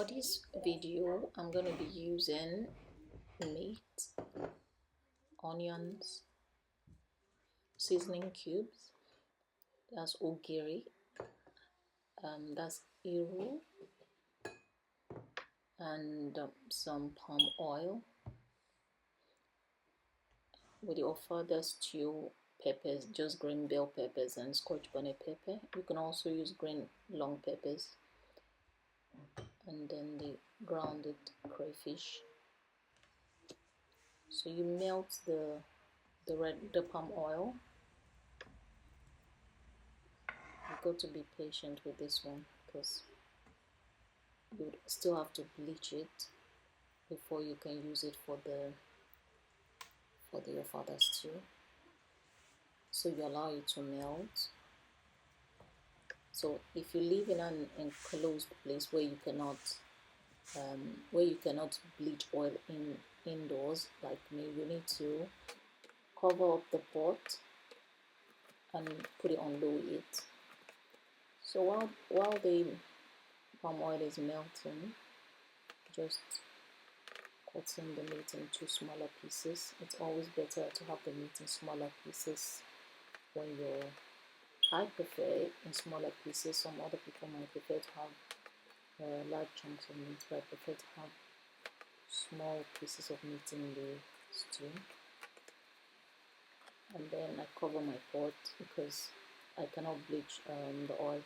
For this video, I'm going to be using meat, onions, seasoning cubes, that's Ogiri, that's Iru, and some palm oil. With the ofada stew peppers, just green bell peppers and scotch bonnet pepper. You can also use green long peppers, and then the grounded crayfish. So you melt the palm oil. You've got to be patient with this one because you would still have to bleach it before you can use it for the ofada stew. So you allow it to melt. So if you live in an enclosed place where you cannot bleach oil indoors like me, you need to cover up the pot and put it on low heat. So while the palm oil is melting, just cutting the meat into smaller pieces. It's always better to have the meat in smaller pieces I prefer it in smaller pieces. Some other people might prefer to have large chunks of meat, but I prefer to have small pieces of meat in the stew. And then I cover my pot because I cannot bleach the oil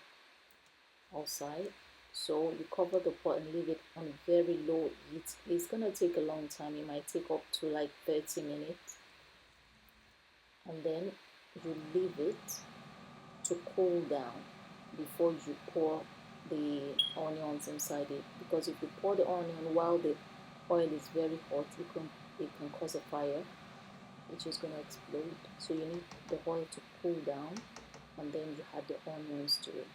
outside. So you cover the pot and leave it on very low heat. It's gonna take a long time. It might take up to like 30 minutes. And then you leave it to cool down before you pour the onions inside it, because if you pour the onion while the oil is very hot, it can cause a fire which is going to explode. So you need the oil to cool down, and then you add the onions to it.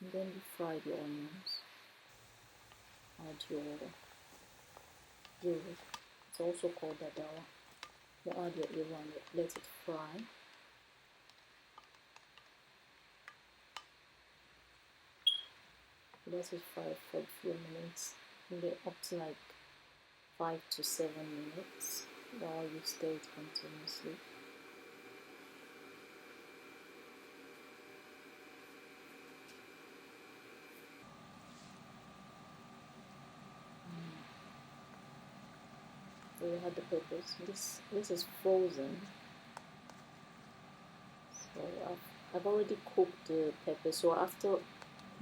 And then you fry the onions. Add your Iru. It's also called dadawa. You add your Iru and let it fry. Let it fry for a few minutes, maybe up to like 5 to 7 minutes, while you stir it continuously. So you have the peppers. This is frozen. So I've already cooked the pepper. So after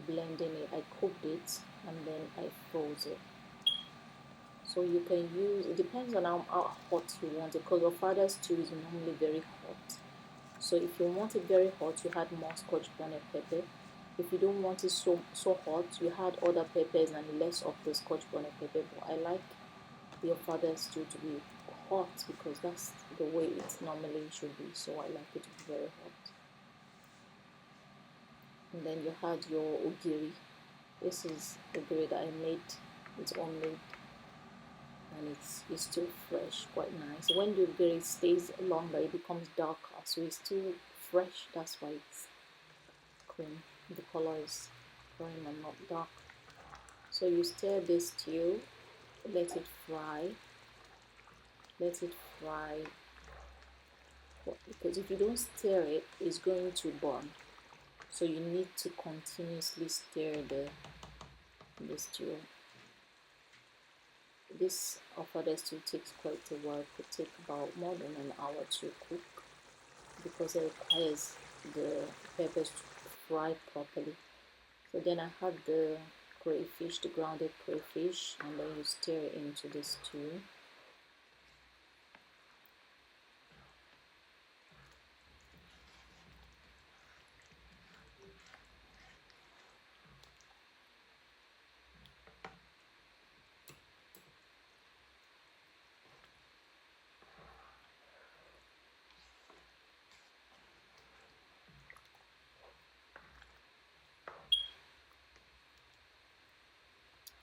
blending it, I cooked it and then I froze it. So you can use, it depends on how hot you want it, because ofada stew is normally very hot. So if you want it very hot, you add more scotch bonnet pepper. If you don't want it so hot, you add other peppers and less of the scotch bonnet pepper. But I like the ofada stew to be hot because that's the way it normally should be. So I like it to be very hot. And then you add your ogiri. This is ogiri that I made. It's homemade, and it's still fresh, quite nice. When the ogiri stays longer, it becomes darker, so it's still fresh. That's why it's cream. The color is cream and not dark. So you stir this stew, let it fry. Let it fry, because if you don't stir it, it's going to burn. So you need to continuously stir the stew. This ofada stew takes quite a while. It could take about more than an hour to cook because it requires the peppers to fry properly. So then I have the crayfish, the grounded crayfish, and then you stir it into the stew.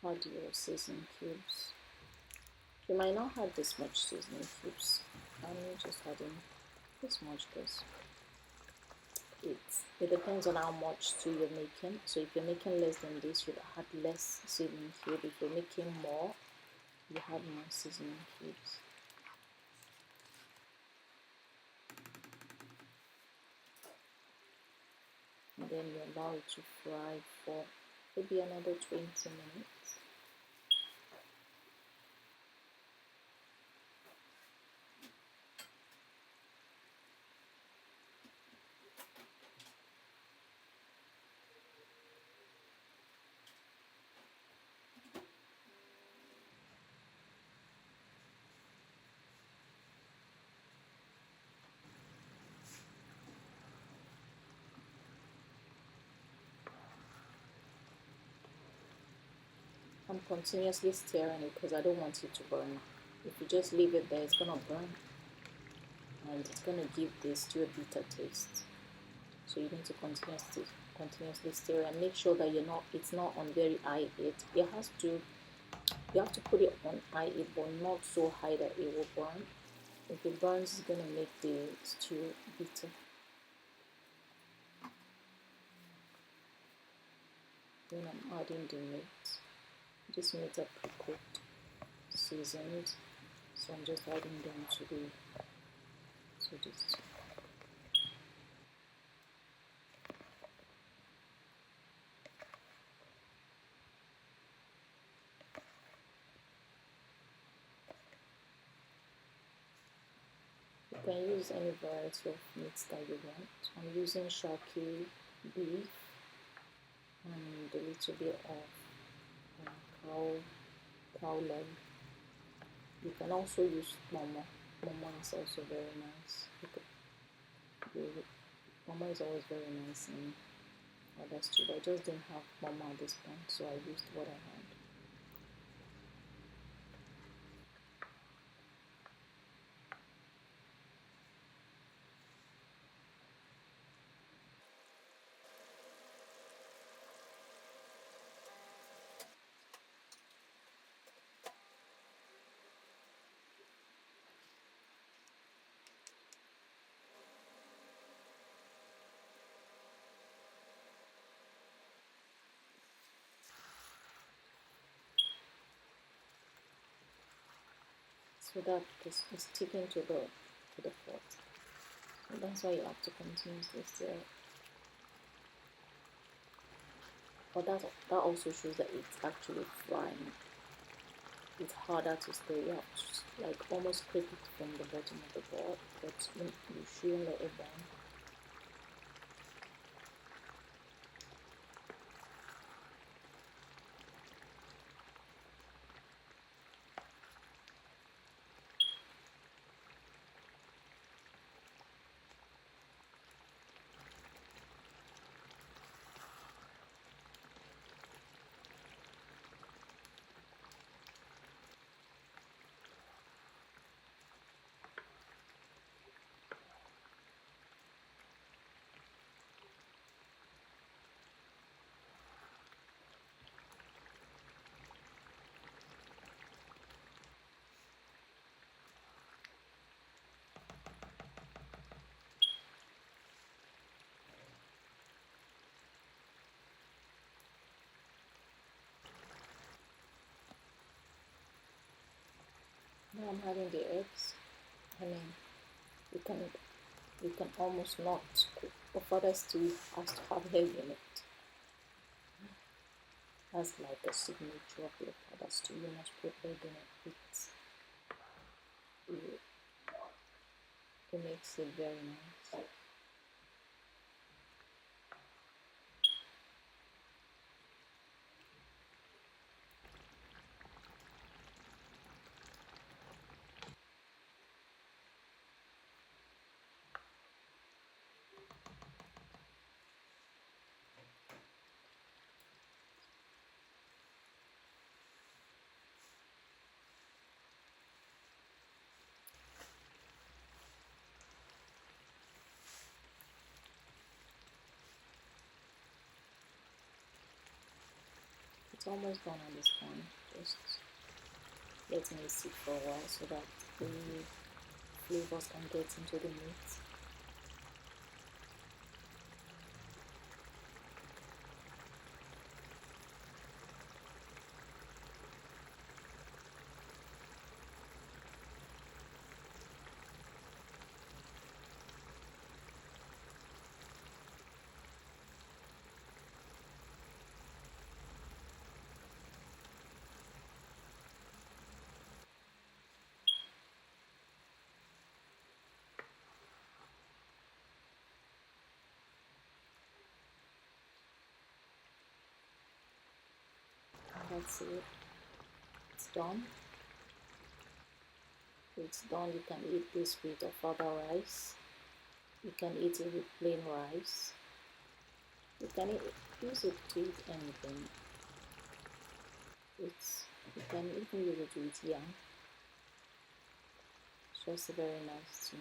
Add your seasoning cubes. You might not have this much seasoning cubes. I'm just adding this much because It depends on how much stew you're making. So if you're making less than this, you'll add less seasoning cube. If you're making more, you add more seasoning cubes. And then you allow it to fry for maybe another 20 minutes. I'm continuously stirring it because I don't want it to burn. If you just leave it there, it's gonna burn and it's gonna give the stew a bitter taste. So you need to continuously stir and make sure that it's not on very high heat. You have to put it on high heat, but not so high that it will burn. If it burns, it's gonna make the stew bitter. Then I'm adding the meat. This meat are pre-cooked, seasoned, so I'm just adding them to this. You can use any variety of meats that you want. I'm using shaki beef and a little bit of cow leg. You can also use momo. Momo is also very nice. Momo is always very nice in other stew. I just didn't have momo at this point, so I used what I had. So that is sticking to the pot. So that's why you have to continuously stir it. But that also shows that it's actually frying. It's harder to stir. You have to like almost scrape it from the bottom of the pot, but you shouldn't let it burn. Now I'm having the eggs. I mean, you can almost not cook. Ofada stew has to have egg in it. That's like a signature of the ofada stew. You must put egg in it. It makes it very nice. It's almost done at this point. Just letting it sit for a while so that the flavors can get into the meat. That's it. It's done. It's done. You can eat this with ofada rice. You can eat it with plain rice. You can use it to eat anything. You can even use it to eat yam. It's just very nice too.